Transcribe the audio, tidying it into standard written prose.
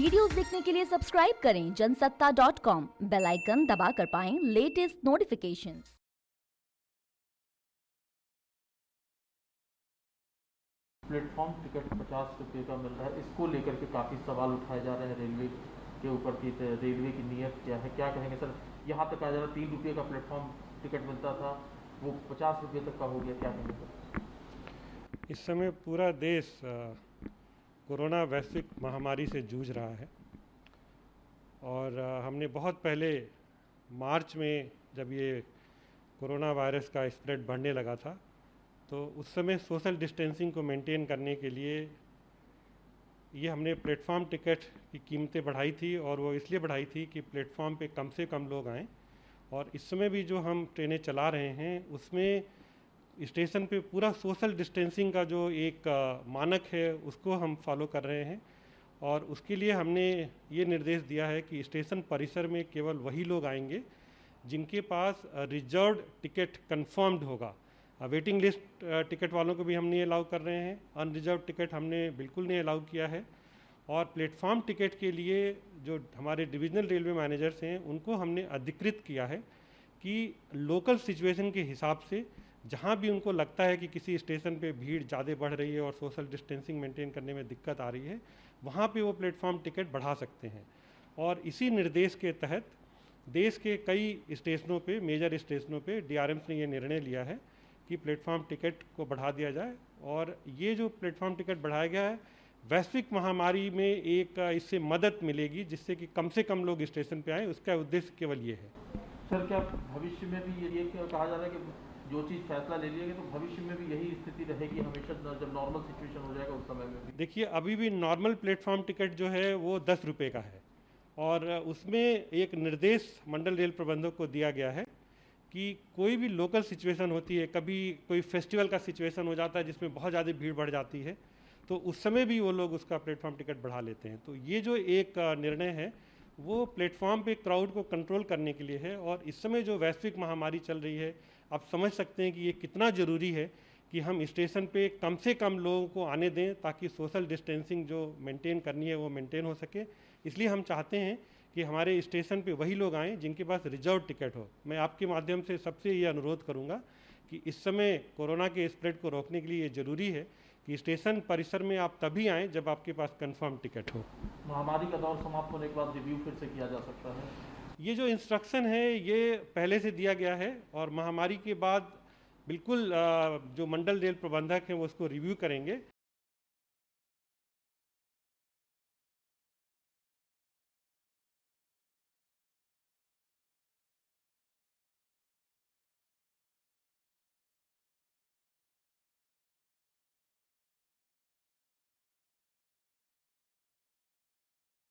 Videos देखने के लिए सब्सक्राइब करें जनसत्ता.com, बेल आइकन दबाकर पाएं लेटेस्ट नोटिफिकेशंस। प्लेटफॉर्म टिकट 50 रुपये का मिल रहा है, इसको लेकर के काफ़ी सवाल उठाए जा रहे हैं रेलवे के ऊपर की रेलवे की नीयत क्या है, क्या कहेंगे सर? यहाँ तक आ जा रहा है 3 रुपये का प्लेटफॉर्म टिकट मिलता था, वो 50 रुपये तक का हो गया, क्या कहेंगे सर? इस समय पूरा देश कोरोना वैश्विक महामारी से जूझ रहा है और हमने बहुत पहले मार्च में जब ये कोरोना वायरस का स्प्रेड बढ़ने लगा था तो उस समय सोशल डिस्टेंसिंग को मेंटेन करने के लिए ये हमने प्लेटफॉर्म टिकट की कीमतें बढ़ाई थी और वो इसलिए बढ़ाई थी कि प्लेटफॉर्म पे कम से कम लोग आएँ। और इस समय भी जो हम ट्रेनें चला रहे हैं उसमें स्टेशन पे पूरा सोशल डिस्टेंसिंग का जो एक मानक है उसको हम फॉलो कर रहे हैं और उसके लिए हमने ये निर्देश दिया है कि स्टेशन परिसर में केवल वही लोग आएंगे जिनके पास रिजर्व्ड टिकट कंफर्म्ड होगा। वेटिंग लिस्ट टिकट वालों को भी हम नहीं अलाउ कर रहे हैं, अनरिजर्व टिकट हमने बिल्कुल नहीं अलाउ किया है। और प्लेटफॉर्म टिकट के लिए जो हमारे डिविजनल रेलवे मैनेजर्स हैं उनको हमने अधिकृत किया है कि लोकल सिचुएशन के हिसाब से जहाँ भी उनको लगता है कि किसी स्टेशन पे भीड़ ज़्यादा बढ़ रही है और सोशल डिस्टेंसिंग मेंटेन करने में दिक्कत आ रही है, वहाँ पे वो प्लेटफॉर्म टिकट बढ़ा सकते हैं। और इसी निर्देश के तहत देश के कई स्टेशनों पे, मेजर स्टेशनों पे डीआरएम्स ने ये निर्णय लिया है कि प्लेटफॉर्म टिकट को बढ़ा दिया जाए। और ये जो प्लेटफॉर्म टिकट बढ़ाया गया है, वैश्विक महामारी में एक इससे मदद मिलेगी जिससे कि कम से कम लोग स्टेशन पे आएँ, उसका उद्देश्य केवल ये है। सर, क्या भविष्य में भी ये कहा जा रहा है कि जो चीज़ फैसला ले लिया गया तो भविष्य में भी यही स्थिति रहेगी हमेशा, जब नॉर्मल सिचुएशन हो जाएगा उस समय में भी? देखिए, अभी भी नॉर्मल प्लेटफॉर्म टिकट जो है वो 10 रुपये का है और उसमें एक निर्देश मंडल रेल प्रबंधक को दिया गया है कि कोई भी लोकल सिचुएशन होती है, कभी कोई फेस्टिवल का सिचुएशन हो जाता है जिसमें बहुत ज़्यादा भीड़ बढ़ जाती है, तो उस समय भी वो लोग उसका प्लेटफॉर्म टिकट बढ़ा लेते हैं। तो ये जो एक निर्णय है वो प्लेटफॉर्म पे क्राउड को कंट्रोल करने के लिए है। और इस समय जो वैश्विक महामारी चल रही है, आप समझ सकते हैं कि ये कितना ज़रूरी है कि हम स्टेशन पे कम से कम लोगों को आने दें ताकि सोशल डिस्टेंसिंग जो मेंटेन करनी है वो मेंटेन हो सके। इसलिए हम चाहते हैं कि हमारे स्टेशन पे वही लोग आएँ जिनके पास रिजर्व टिकट हो। मैं आपके माध्यम से सबसे ये अनुरोध करूँगा कि इस समय कोरोना के स्प्रेड को रोकने के लिए ये ज़रूरी है कि स्टेशन परिसर में आप तभी आएँ जब आपके पास कंफर्म टिकट हो। महामारी का दौर समाप्त होने के बाद रिव्यू फिर से किया जा सकता है? ये जो इंस्ट्रक्शन है ये पहले से दिया गया है और महामारी के बाद बिल्कुल जो मंडल रेल प्रबंधक हैं वो उसको रिव्यू करेंगे